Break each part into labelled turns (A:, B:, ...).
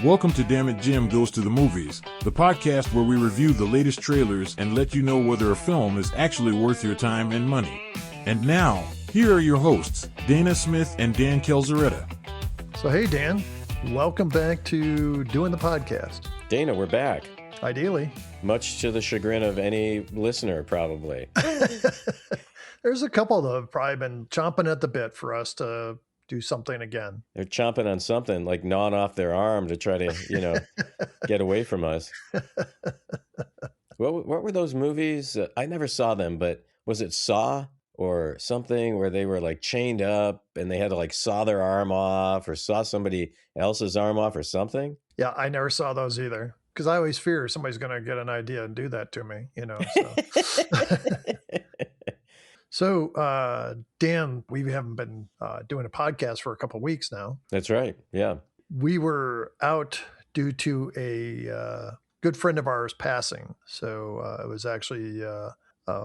A: Welcome to Damnit Jim Goes to the Movies, the podcast where we review the latest trailers and let you know whether a film is actually worth your time and money. And now, here are your hosts, Dana Smith and Dan Kelzaretta.
B: So hey Dan, welcome back to doing the podcast.
C: Dana, we're back.
B: Ideally.
C: Much to the chagrin of any listener, probably.
B: There's a couple that have probably been chomping at the bit for us to do something again.
C: They're chomping on something, like gnawing off their arm to try to, get away from us. What were those movies? I never saw them, but was it Saw or something where they were like chained up and they had to like saw their arm off or saw somebody else's arm off or something?
B: Yeah, I never saw those either because I always fear somebody's going to get an idea and do that to me, So. So, Dan, we haven't been doing a podcast for a couple of weeks now.
C: That's right. Yeah.
B: We were out due to a good friend of ours passing. So it was actually a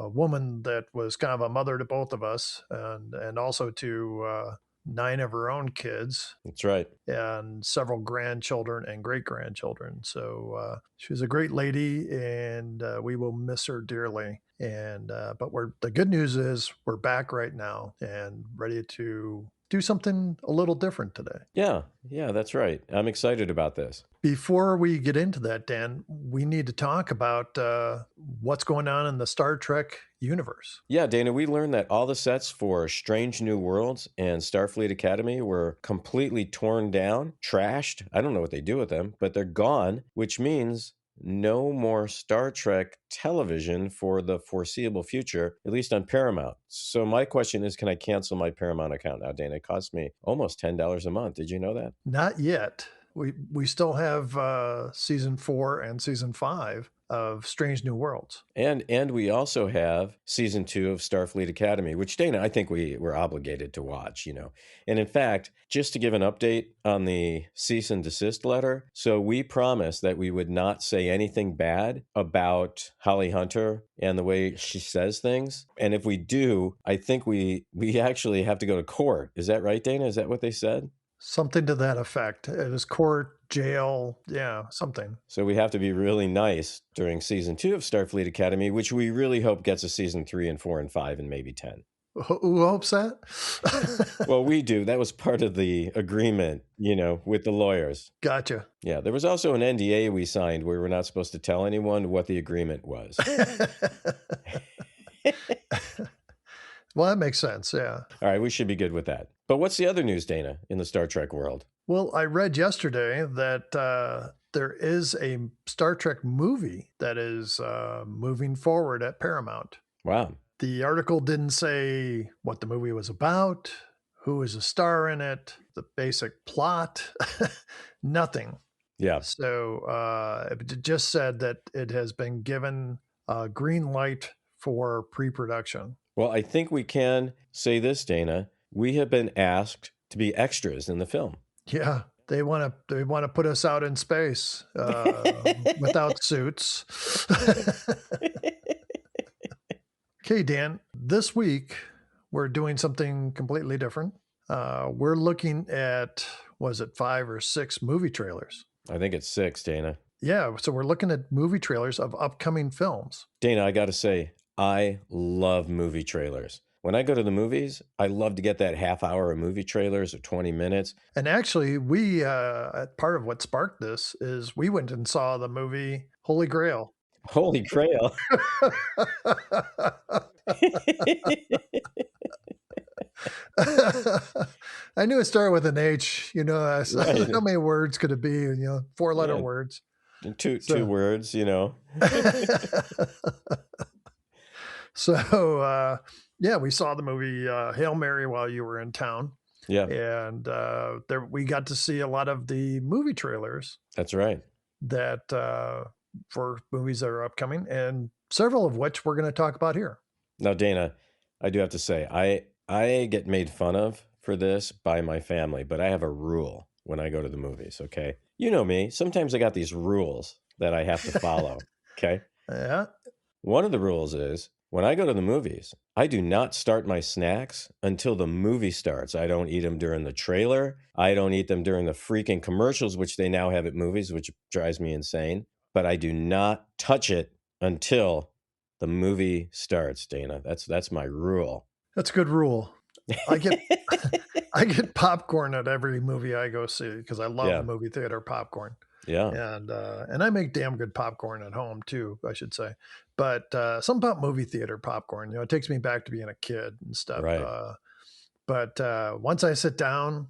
B: woman that was kind of a mother to both of us and also to 9 of her own kids.
C: That's right.
B: And several grandchildren and great-grandchildren. So she was a great lady, and we will miss her dearly. And but the good news is we're back right now and ready to do something a little different today.
C: Yeah, that's right. I'm excited about this.
B: Before we get into that, Dan, we need to talk about what's going on in the Star Trek universe.
C: Yeah, Dana, we learned that all the sets for Strange New Worlds and Starfleet Academy were completely torn down, trashed. I don't know what they do with them, but they're gone, which means no more Star Trek television for the foreseeable future, at least on Paramount. So my question is, can I cancel my Paramount account now, Dana? It costs me almost $10 a month. Did you know that?
B: Not yet. We still have season 4 and season 5 of Strange New Worlds.
C: And we also have season 2 of Starfleet Academy, which, Dana, I think we're obligated to watch, And in fact, just to give an update on the cease and desist letter, so we promised that we would not say anything bad about Holly Hunter and the way she says things. And if we do, I think we actually have to go to court. Is that right, Dana? Is that what they said?
B: Something to that effect. It is court, jail, something.
C: So we have to be really nice during season 2 of Starfleet Academy, which we really hope gets a season 3 and 4 and 5 and maybe 10.
B: Who hopes that?
C: Well, we do. That was part of the agreement, with the lawyers.
B: Gotcha.
C: Yeah. There was also an NDA we signed where we're not supposed to tell anyone what the agreement was.
B: Well, that makes sense, yeah.
C: All right, we should be good with that. But what's the other news, Dana, in the Star Trek world?
B: Well, I read yesterday that there is a Star Trek movie that is moving forward at Paramount.
C: Wow.
B: The article didn't say what the movie was about, who is a star in it, the basic plot, nothing.
C: Yeah.
B: So it just said that it has been given a green light for pre-production.
C: Well, I think we can say this, Dana. We have been asked to be extras in the film.
B: Yeah, they want to put us out in space without suits. Okay, Dan, this week we're doing something completely different. We're looking at, was it 5 or 6 movie trailers?
C: I think it's 6, Dana.
B: Yeah, so we're looking at movie trailers of upcoming films.
C: Dana, I got to say, I love movie trailers. When I go to the movies, I love to get that half hour of movie trailers or 20 minutes.
B: And actually, we part of what sparked this is we went and saw the movie Holy Grail.
C: Holy Grail.
B: I knew it started with an H,
C: Right.
B: How many words could it be? 4-letter words.
C: Two words,
B: So, we saw the movie Hail Mary while you were in town.
C: Yeah.
B: And there we got to see a lot of the movie trailers.
C: That's right.
B: That for movies that are upcoming, and several of which we're going to talk about here.
C: Now, Dana, I do have to say, I get made fun of for this by my family, but I have a rule when I go to the movies, okay? You know me. Sometimes I got these rules that I have to follow, okay?
B: Yeah.
C: One of the rules is when I go to the movies, I do not start my snacks until the movie starts. I don't eat them during the trailer. I don't eat them during the freaking commercials, which they now have at movies, which drives me insane. But I do not touch it until the movie starts, Dana. That's my rule.
B: That's a good rule. I get I get popcorn at every movie I go see because I love
C: Yeah.
B: movie theater popcorn.
C: Yeah.
B: And I make damn good popcorn at home too, I should say. But something about movie theater popcorn, it takes me back to being a kid and stuff.
C: Right.
B: But once I sit down,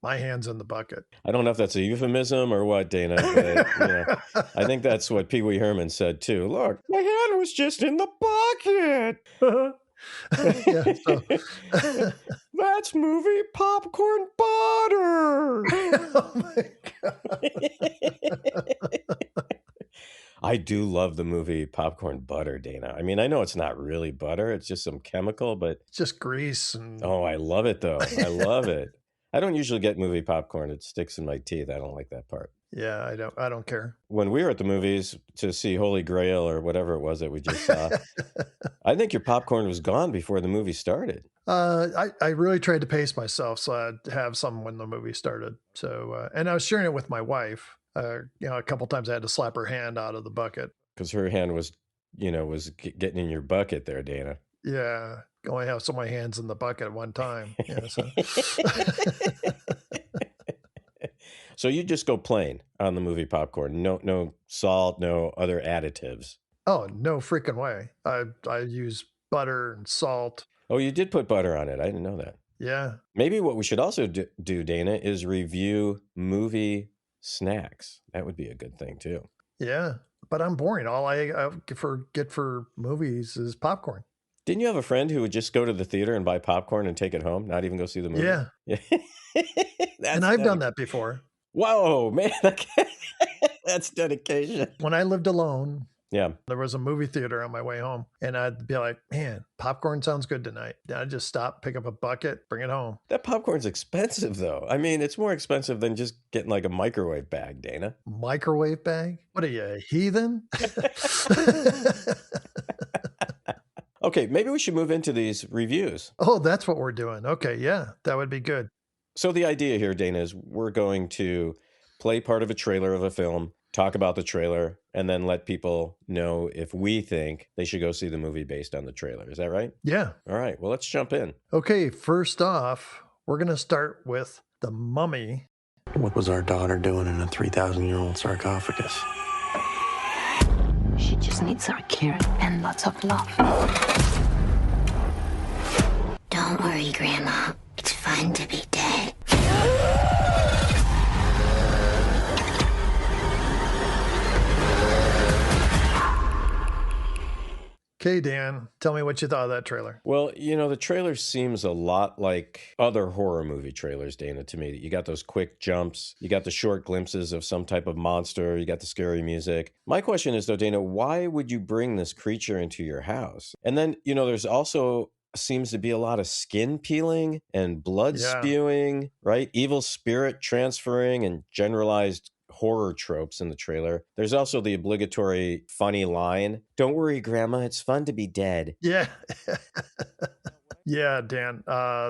B: my hand's in the bucket.
C: I don't know if that's a euphemism or what, Dana, but I think that's what Pee Wee Herman said too. Look, my hand was just in the bucket.
B: Yeah, so
C: That's movie popcorn butter.
B: oh my God.
C: I do love the movie popcorn butter, Dana. I mean, I know it's not really butter. It's just some chemical, but
B: It's just grease and
C: oh, I love it though. I love it. I don't usually get movie popcorn. It sticks in my teeth. I don't like that part.
B: yeah, I don't care.
C: When we were at the movies to see Holy Grail or whatever it was that we just saw, I think your popcorn was gone before the movie started.
B: I really tried to pace myself so I'd have some when the movie started. So and I was sharing it with my wife. A couple times I had to slap her hand out of the bucket.
C: Because her hand was, getting in your bucket there, Dana.
B: Yeah, only have so many hands in the bucket at one time. Yeah, so.
C: So you just go plain on the movie popcorn. No salt, no other additives.
B: Oh, no freaking way. I use butter and salt.
C: Oh, you did put butter on it. I didn't know that.
B: Yeah.
C: Maybe what we should also do, Dana, is review movie snacks. That would be a good thing too.
B: Yeah. But I'm boring. All I get for movies is popcorn.
C: Didn't you have a friend who would just go to the theater and buy popcorn and take it home, not even go see the movie?
B: Yeah.
C: That's
B: And I've done that before.
C: Whoa, man. That's dedication.
B: When I lived alone,
C: Yeah.
B: there was a movie theater on my way home, and I'd be like, man, popcorn sounds good tonight. And I'd just stop, pick up a bucket, bring it home.
C: That popcorn's expensive, though. I mean, it's more expensive than just getting like a microwave bag, Dana.
B: Microwave bag? What are you, a heathen?
C: Okay, maybe we should move into these reviews.
B: Oh, that's what we're doing. Okay, yeah, that would be good.
C: So the idea here, Dana, is we're going to play part of a trailer of a film, talk about the trailer, and then let people know if we think they should go see the movie based on the trailer. Is that right?
B: Yeah.
C: All right, well, let's jump in.
B: Okay, first off, we're going to start with The Mummy.
D: What was our daughter doing in a 3,000-year-old sarcophagus?
E: She just needs our care and lots of love.
F: Don't worry, Grandma. It's fun to be dead.
B: Okay, Dan, tell me what you thought of that trailer.
C: Well, the trailer seems a lot like other horror movie trailers, Dana, to me. You got those quick jumps. You got the short glimpses of some type of monster. You got the scary music. My question is, though, Dana, why would you bring this creature into your house? And then, there's also seems to be a lot of skin peeling and blood spewing, right? Evil spirit transferring and generalized horror tropes in the trailer. There's also the obligatory funny line, "Don't worry, Grandma, it's fun to be dead."
B: Yeah. Yeah, Dan.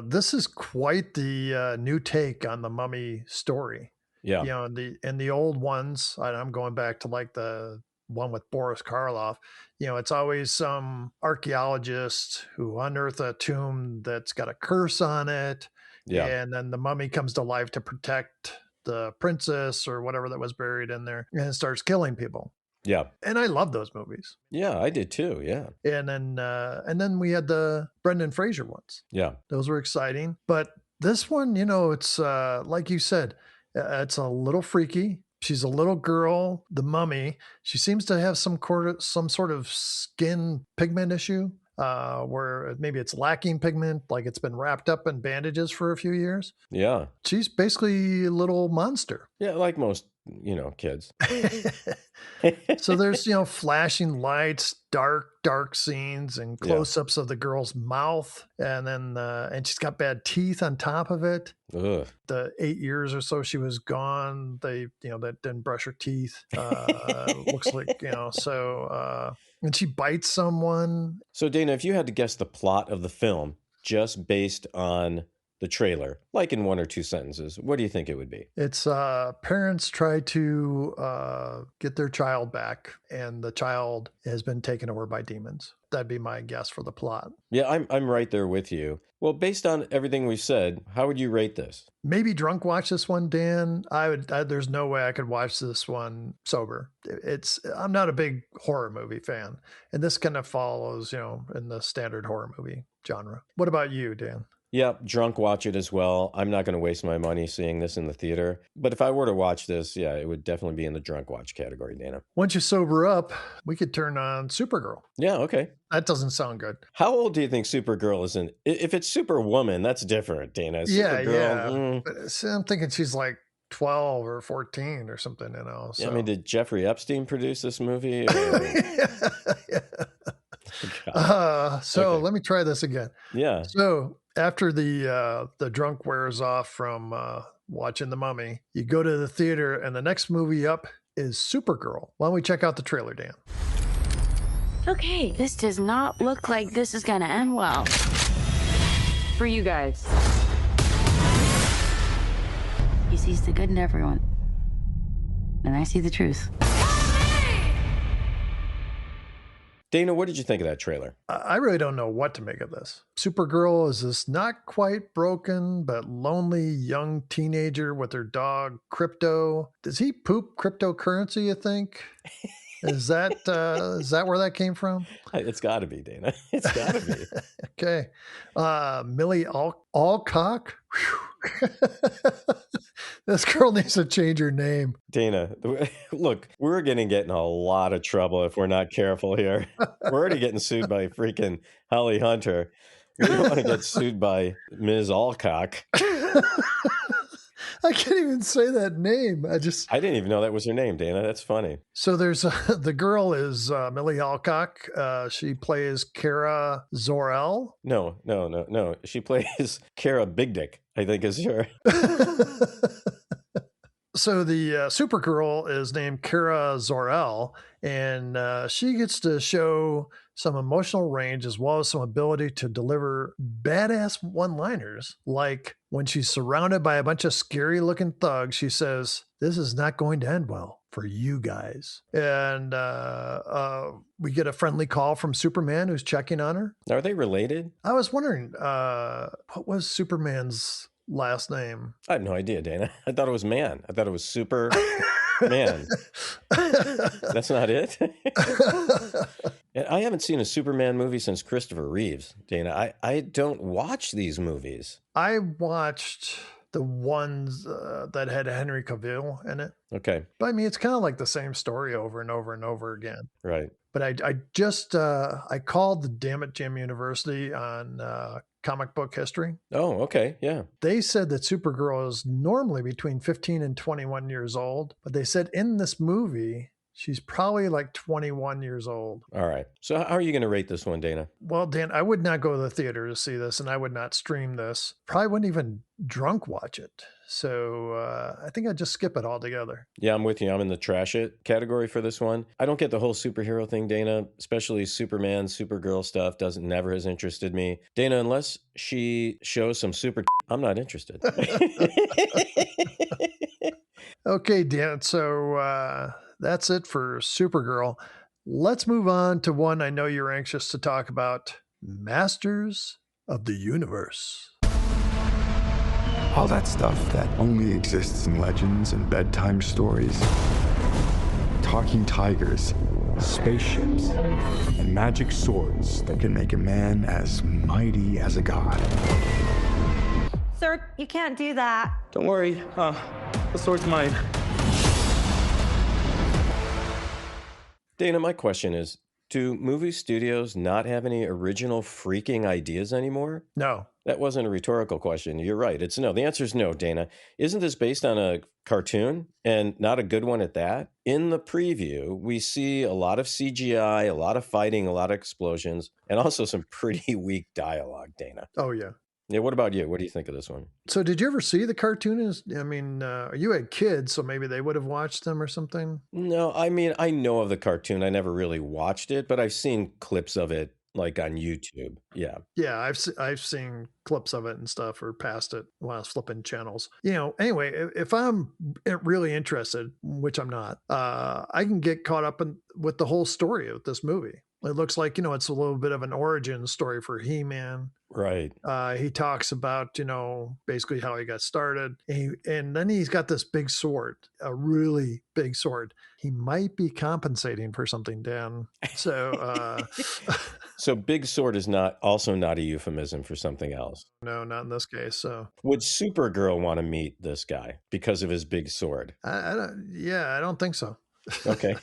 B: This is quite the new take on the Mummy story.
C: Yeah.
B: In the old ones, I'm going back to like the one with Boris Karloff, it's always some archaeologist who unearthed a tomb that's got a curse on it.
C: Yeah.
B: And then the mummy comes to life to protect the princess or whatever that was buried in there, and it starts killing people.
C: Yeah.
B: And I love those movies.
C: Yeah, I did too. Yeah.
B: And then we had the Brendan Fraser ones.
C: Yeah.
B: Those were exciting. But this one, it's like you said, it's a little freaky. She's a little girl, the mummy. She seems to have some sort of skin pigment issue, where maybe it's lacking pigment, like it's been wrapped up in bandages for a few years.
C: Yeah.
B: She's basically a little monster.
C: Yeah, like most kids.
B: So there's, flashing lights, dark scenes, and
C: Yeah.
B: close-ups of the girl's mouth, and then and she's got bad teeth on top of it.
C: Ugh.
B: The 8 years or so she was gone, they that didn't brush her teeth. Looks like and she bites someone.
C: So Dana, if you had to guess the plot of the film just based on the trailer, like in 1 or 2 sentences, what do you think it would be?
B: It's parents try to get their child back, and the child has been taken over by demons. That'd be my guess for the plot.
C: Yeah, I'm right there with you. Well, based on everything we've said, how would you rate this?
B: Maybe drunk watch this one, Dan. There's no way I could watch this one sober. I'm not a big horror movie fan, and this kind of follows, in the standard horror movie genre. What about you, Dan?
C: Yeah, drunk watch it as well. I'm not going to waste my money seeing this in the theater. But if I were to watch this, yeah, it would definitely be in the drunk watch category, Dana.
B: Once you sober up, we could turn on Supergirl.
C: Yeah, okay.
B: That doesn't sound good.
C: How old do you think Supergirl is in? If it's Superwoman, that's different, Dana.
B: Yeah.
C: Supergirl,
B: But I'm thinking she's like 12 or 14 or something, So.
C: Yeah, I mean, did Jeffrey Epstein produce this movie? Or...
B: Okay. Let me try this again.
C: Yeah.
B: So after the drunk wears off from watching The Mummy, you go to the theater, and the next movie up is Supergirl. Why don't we check out the trailer, Dan?
E: Okay, this does not look like this is gonna end well for you guys. He sees the good in everyone, and I see the truth.
C: Dana, what did you think of that trailer?
B: I really don't know what to make of this. Supergirl is this not quite broken, but lonely young teenager with her dog, Crypto. Does he poop cryptocurrency, you think? Is that where that came from?
C: It's got to be, Dana. It's got to be.
B: Okay. Millie Alcock? This girl needs to change her name.
C: Dana, look, we're going to get in a lot of trouble if we're not careful here. We're already getting sued by freaking Holly Hunter. We don't want to get sued by Ms. Alcock.
B: I can't even say that name. I
C: didn't even know that was her name, Dana. That's funny.
B: So there's the girl is Millie Alcock. She plays Kara Zor-El.
C: No. She plays Kara Big Dick, I think is her.
B: So the Supergirl is named Kara Zor-El, and she gets to show some emotional range as well as some ability to deliver badass one-liners. Like when she's surrounded by a bunch of scary-looking thugs, she says, "This is not going to end well for you guys." And we get a friendly call from Superman, who's checking on her.
C: Are they related?
B: I was wondering, what was Superman's last name?
C: I have no idea, Dana. I thought it was Man. I thought it was Super Man. That's not it? I haven't seen a Superman movie since Christopher Reeves, Dana. I don't watch these movies.
B: I watched the ones that had Henry Cavill in it.
C: Okay.
B: But I mean, it's kind of like the same story over and over and over again.
C: Right.
B: But I just I called the Damnit Jim University on comic book history.
C: Oh, okay. Yeah.
B: They said that Supergirl is normally between 15 and 21 years old, but they said in this movie, she's probably like 21 years old.
C: All right. So how are you going to rate this one, Dana?
B: Well, Dan, I would not go to the theater to see this, and I would not stream this. Probably wouldn't even drunk watch it. So I think I'd just skip it altogether.
C: Yeah, I'm with you. I'm in the trash it category for this one. I don't get the whole superhero thing, Dana, especially Superman, Supergirl stuff never has interested me. Dana, unless she shows some super, I'm not interested.
B: Okay, Dan. So that's it for Supergirl. Let's move on to one I know you're anxious to talk about, Masters of the Universe.
G: All that stuff that only exists in legends and bedtime stories. Talking tigers, spaceships, and magic swords that can make a man as mighty as a god.
H: Sir, you can't do that.
I: Don't worry, the sword's mine.
C: Dana, my question is, Do movie studios not have any original freaking ideas anymore?
B: No.
C: That wasn't a rhetorical question. You're right. It's no. The answer is no, Dana. Isn't this based on a cartoon and not a good one at that? In the preview, we see a lot of CGI, a lot of fighting, a lot of explosions, and also some pretty weak dialogue, Dana.
B: Oh, yeah.
C: Yeah, what about you? What do you think of this one?
B: So did you ever see the cartoon? I mean, you had kids, so maybe they would have watched them or something.
C: No, I mean, I know of the cartoon. I never really watched it, but I've seen clips of it like on YouTube. Yeah.
B: Yeah, I've seen clips of it and stuff, or past it while I was flipping channels. Anyway, if I'm really interested, which I'm not, I can get caught up with the whole story of this movie. It looks like, it's a little bit of an origin story for He-Man.
C: Right.
B: He talks about, basically how he got started. And then he's got this big sword, a really big sword. He might be compensating for something, Dan. So,
C: so big sword is not a euphemism for something else.
B: No, not in this case. So
C: would Supergirl want to meet this guy because of his big sword?
B: I don't think so.
C: Okay.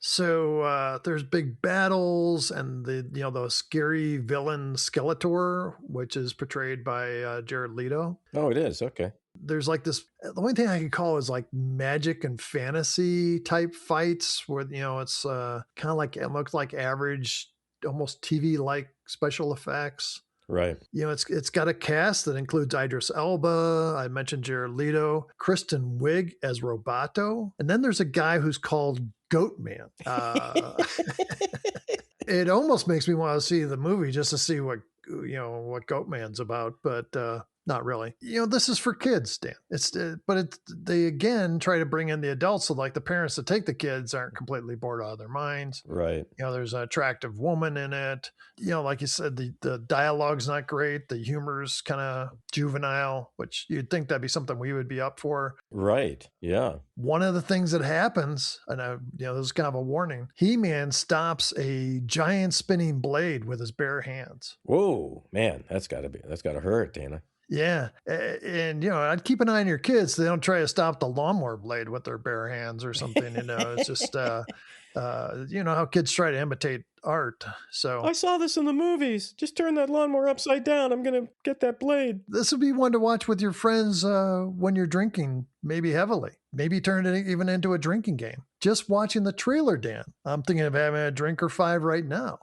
B: So there's big battles, and the scary villain Skeletor, which is portrayed by Jared Leto.
C: Oh, it is. Okay.
B: There's like this. The only thing I can call is like magic and fantasy type fights, where it's kind of like, it looks like average, almost TV like special effects.
C: Right.
B: It's got a cast that includes Idris Elba. I mentioned Jared Leto, Kristen Wiig as Roboto, and then there's a guy who's called Goat Man. It almost makes me want to see the movie just to see what Goat Man's about, but not really. This is for kids, Dan. They again try to bring in the adults, so like the parents that take the kids aren't completely bored out of their minds.
C: Right.
B: There's an attractive woman in it. Like you said, the dialogue's not great. The humor's kind of juvenile, which you'd think that'd be something we would be up for.
C: Right. Yeah.
B: One of the things that happens, and this is kind of a warning, He-Man stops a giant spinning blade with his bare hands.
C: Whoa, man, that's gotta hurt, Dana.
B: Yeah. And, I'd keep an eye on your kids so they don't try to stop the lawnmower blade with their bare hands or something. It's just, how kids try to imitate art. So
C: I saw this in the movies. Just turn that lawnmower upside down. I'm going to get that blade.
B: This would be one to watch with your friends when you're drinking, maybe heavily. Maybe turn it even into a drinking game. Just watching the trailer, Dan. I'm thinking of having a drink or five right now.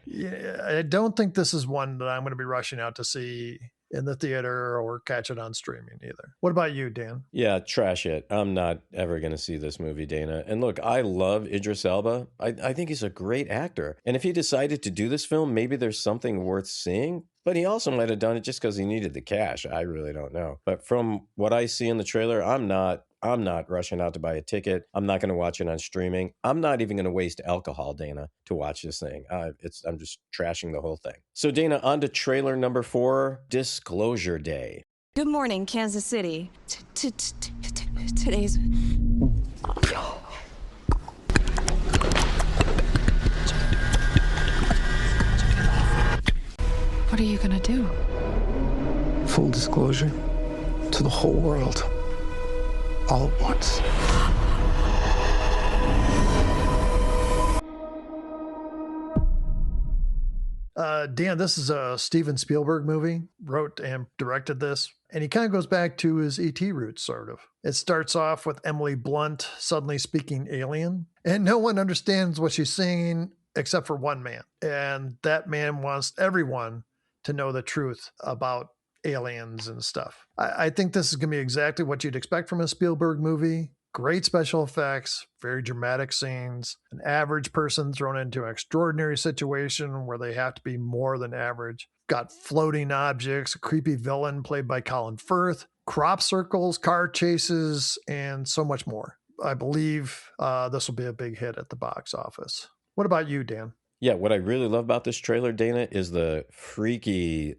B: Yeah, I don't think this is one that I'm going to be rushing out to see in the theater or catch it on streaming either. What about you, Dan?
C: Yeah, trash it. I'm not ever going to see this movie, Dana. And look, I love Idris Elba. I think he's a great actor. And if he decided to do this film, maybe there's something worth seeing. But he also might have done it just because he needed the cash. I really don't know. But from what I see in the trailer, I'm not rushing out to buy a ticket. I'm not going to watch it on streaming. I'm not even going to waste alcohol, Dana, to watch this thing. I'm just trashing the whole thing. So, Dana, on to trailer number 4, Disclosure Day.
J: Good morning, Kansas City. Today's... What are you gonna do?
D: Full disclosure to the whole world. All at once.
B: Dan, this is a Steven Spielberg movie, wrote and directed this. And he kind of goes back to his E.T. roots, sort of. It starts off with Emily Blunt suddenly speaking alien, and no one understands what she's saying except for one man. And that man wants everyone to know the truth about aliens and stuff. I think this is going to be exactly what you'd expect from a Spielberg movie. Great special effects, very dramatic scenes, an average person thrown into an extraordinary situation where they have to be more than average. Got floating objects, a creepy villain played by Colin Firth, crop circles, car chases, and so much more. I believe this will be a big hit at the box office. What about you, Dan?
C: Yeah, what I really love about this trailer, Dana, is the freaky,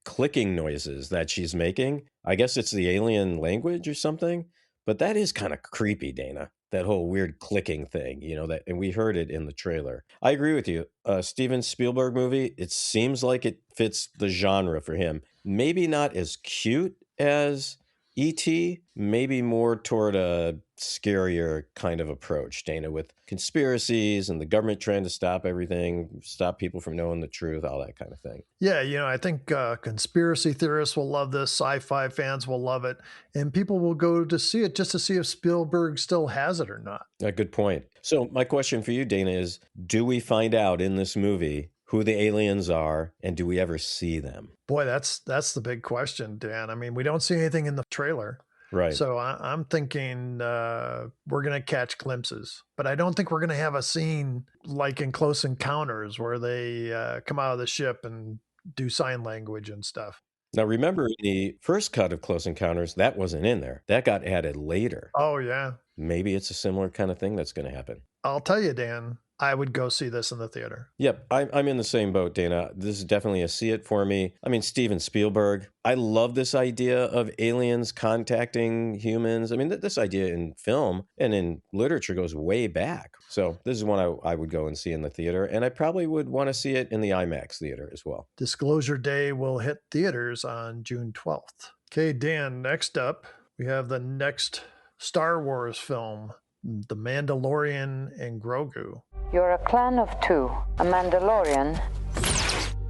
C: clicking noises that she's making. I guess it's the alien language or something, but that is kind of creepy, Dana. That whole weird clicking thing, and we heard it in the trailer. I agree with you. Steven Spielberg movie, it seems like it fits the genre for him. Maybe not as cute as E.T. maybe more toward a scarier kind of approach, Dana, with conspiracies and the government trying to stop everything, stop people from knowing the truth, all that kind of thing.
B: Yeah, I think conspiracy theorists will love this, sci-fi fans will love it, and people will go to see it just to see if Spielberg still has it or not.
C: A good point. So my question for you, Dana, is do we find out in this movie who the aliens are, and do we ever see them?
B: Boy, that's the big question, Dan. I mean, we don't see anything in the trailer.
C: Right.
B: So I'm thinking we're going to catch glimpses, but I don't think we're going to have a scene like in Close Encounters where they come out of the ship and do sign language and stuff.
C: Now, remember in the first cut of Close Encounters, that wasn't in there. That got added later.
B: Oh, yeah.
C: Maybe it's a similar kind of thing that's going to happen.
B: I'll tell you, Dan, I would go see this in the theater.
C: Yep, I'm in the same boat, Dana. This is definitely a see it for me. I mean, Steven Spielberg. I love this idea of aliens contacting humans. I mean, this idea in film and in literature goes way back. So this is one I would go and see in the theater, and I probably would want to see it in the IMAX theater as well.
B: Disclosure Day will hit theaters on June 12th. Okay, Dan, next up, we have the next Star Wars film, The Mandalorian and Grogu.
K: You're a clan of two, a Mandalorian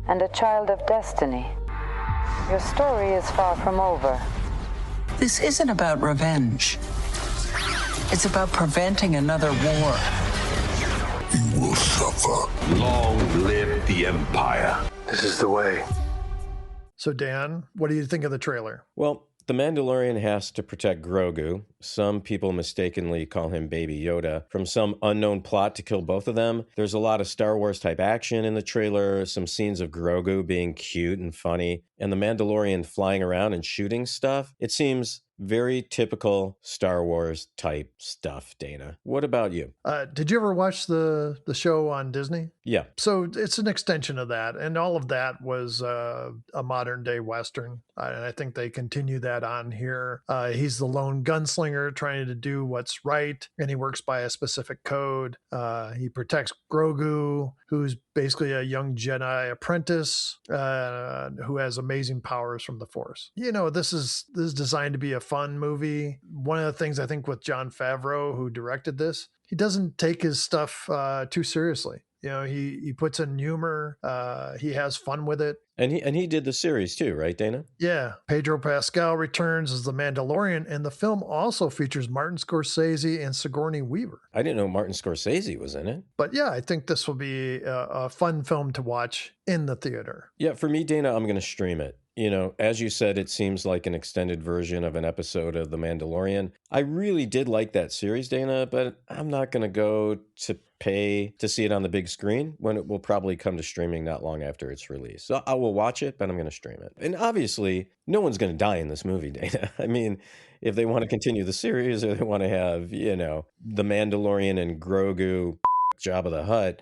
K: and a child of destiny. Your story is far from over.
L: This isn't about revenge. It's about preventing another war.
M: You will suffer. Long live the Empire.
D: This is the way.
B: So, Dan, what do you think of the trailer?
C: Well, the Mandalorian has to protect Grogu. Some people mistakenly call him Baby Yoda. From some unknown plot to kill both of them. There's a lot of Star Wars type action in the trailer, some scenes of Grogu being cute and funny, and the Mandalorian flying around and shooting stuff. It seems very typical Star Wars type stuff, Dana. What about you?
B: Did you ever watch the show on Disney?
C: Yeah.
B: So it's an extension of that. And all of that was a modern day Western. And I think they continue that on here. He's the lone gunslinger trying to do what's right. And he works by a specific code. He protects Grogu, who's basically a young Jedi apprentice who has amazing powers from the Force. This is designed to be a fun movie. One of the things I think with Jon Favreau, who directed this, he doesn't take his stuff too seriously. He puts in humor. He has fun with it.
C: And he did the series too, right, Dana?
B: Yeah. Pedro Pascal returns as the Mandalorian, and the film also features Martin Scorsese and Sigourney Weaver.
C: I didn't know Martin Scorsese was in it.
B: But yeah, I think this will be a fun film to watch in the theater.
C: Yeah, for me, Dana, I'm going to stream it. As you said, it seems like an extended version of an episode of The Mandalorian. I really did like that series, Dana, but I'm not going to go to pay to see it on the big screen when it will probably come to streaming not long after its release. So I will watch it, but I'm going to stream it. And obviously, no one's going to die in this movie, Dana. I mean, if they want to continue the series or they want to have, The Mandalorian and Grogu Jabba the Hutt.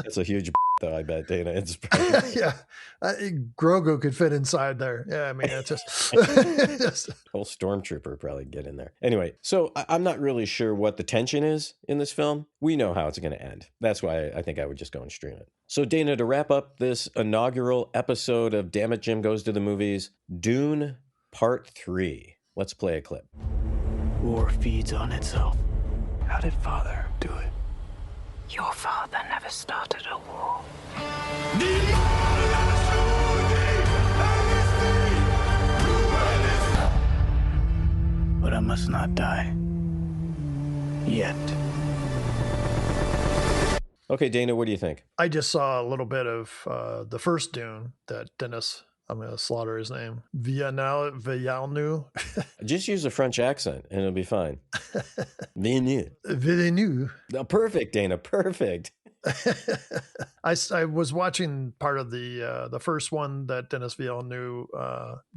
C: That's a huge though, I bet, Dana. It's
B: yeah. Grogu could fit inside there. Yeah, I mean, it's just...
C: Whole stormtrooper probably get in there. Anyway, so I'm not really sure what the tension is in this film. We know how it's going to end. That's why I think I would just go and stream it. So, Dana, to wrap up this inaugural episode of Damnit, Jim Goes to the Movies, Dune Part 3. Let's play a clip.
N: War feeds on itself. How did Father do it?
K: Your father never started a war.
N: But I must not die. Yet.
C: Okay, Dana, what do you think?
B: I just saw a little bit of the first Dune that Dennis, I'm going to slaughter his name, Villeneuve.
C: Just use a French accent and it'll be fine.
B: Villeneuve.
C: Oh, perfect, Dana, perfect.
B: I was watching part of the first one that Denis Villeneuve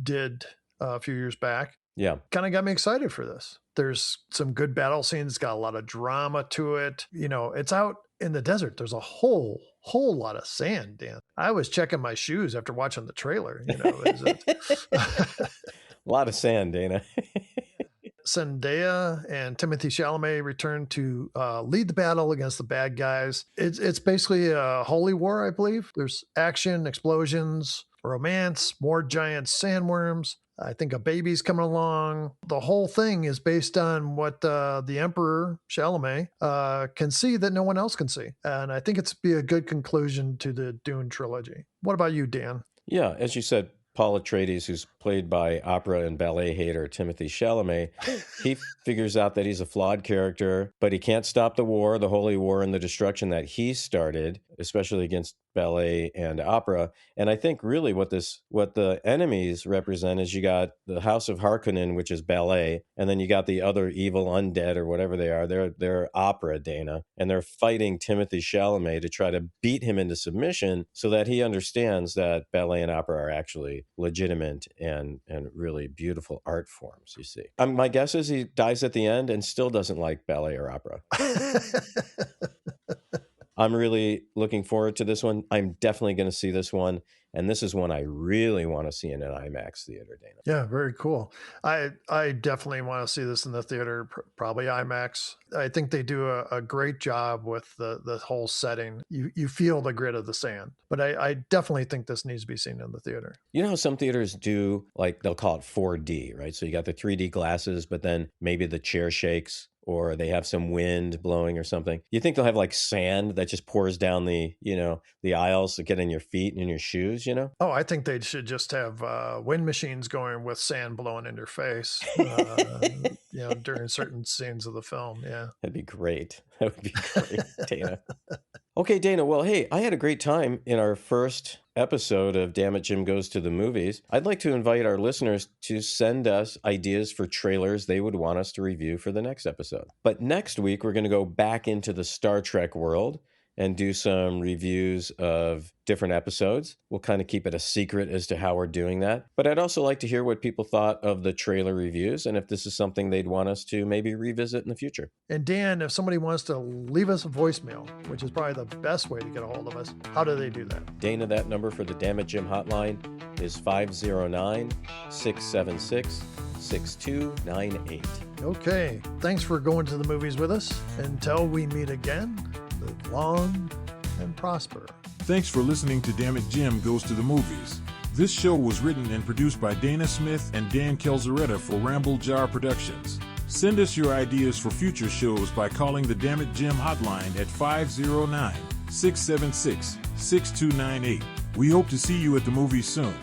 B: did a few years back.
C: Yeah.
B: Kind of got me excited for this. There's some good battle scenes. It's got a lot of drama to it. It's out in the desert. There's a whole lot of sand, Dan. I was checking my shoes after watching the trailer.
C: A lot of sand, Dana.
B: Zendaya and Timothée Chalamet return to lead the battle against the bad guys. It's basically a holy war, I believe. There's action, explosions, romance, more giant sandworms. I think a baby's coming along. The whole thing is based on what the Emperor Chalamet can see that no one else can see. And I think it's be a good conclusion to the Dune trilogy. What about you, Dan?
C: Yeah, as you said, Paul Atreides, who's played by opera and ballet hater Timothée Chalamet, he figures out that he's a flawed character, but he can't stop the war, the holy war, and the destruction that he started, especially against ballet and opera. And I think really what the enemies represent is you got the House of Harkonnen, which is ballet, and then you got the other evil undead or whatever they are. They're opera, Dana, and they're fighting Timothée Chalamet to try to beat him into submission so that he understands that ballet and opera are actually legitimate and really beautiful art forms, you see. My guess is he dies at the end and still doesn't like ballet or opera. I'm really looking forward to this one. I'm definitely going to see this one. And this is one I really want to see in an IMAX theater, Dana.
B: Yeah, very cool. I definitely want to see this in the theater, probably IMAX. I think they do a great job with the whole setting. You feel the grit of the sand. But I definitely think this needs to be seen in the theater.
C: You know how some theaters do, like they'll call it 4D, right? So you got the 3D glasses, but then maybe the chair shakes, or they have some wind blowing or something. You think they'll have like sand that just pours down the aisles to get in your feet and in your shoes, you know?
B: Oh, I think they should just have wind machines going with sand blowing in your face, during certain scenes of the film. Yeah.
C: That'd be great. That would be great, Dana. Okay, Dana. Well, hey, I had a great time in our first episode of Damnit, Jim Goes to the Movies. I'd like to invite our listeners to send us ideas for trailers they would want us to review for the next episode. But next week, we're going to go back into the Star Trek world and do some reviews of different episodes. We'll kind of keep it a secret as to how we're doing that. But I'd also like to hear what people thought of the trailer reviews and if this is something they'd want us to maybe revisit in the future.
B: And Dan, if somebody wants to leave us a voicemail, which is probably the best way to get a hold of us, how do they do that?
C: Dana, that number for the Damnit Jim hotline is 509-676-6298.
B: Okay, thanks for going to the movies with us. Until we meet again, live long and prosper.
A: Thanks for listening to Damnit Jim Goes to the Movies. This show was written and produced by Dana Smith and Dan Kelzaretta for Ramble Jar Productions. Send us your ideas for future shows by calling the Damnit Jim hotline at 509-676-6298. We hope to see you at the movies soon.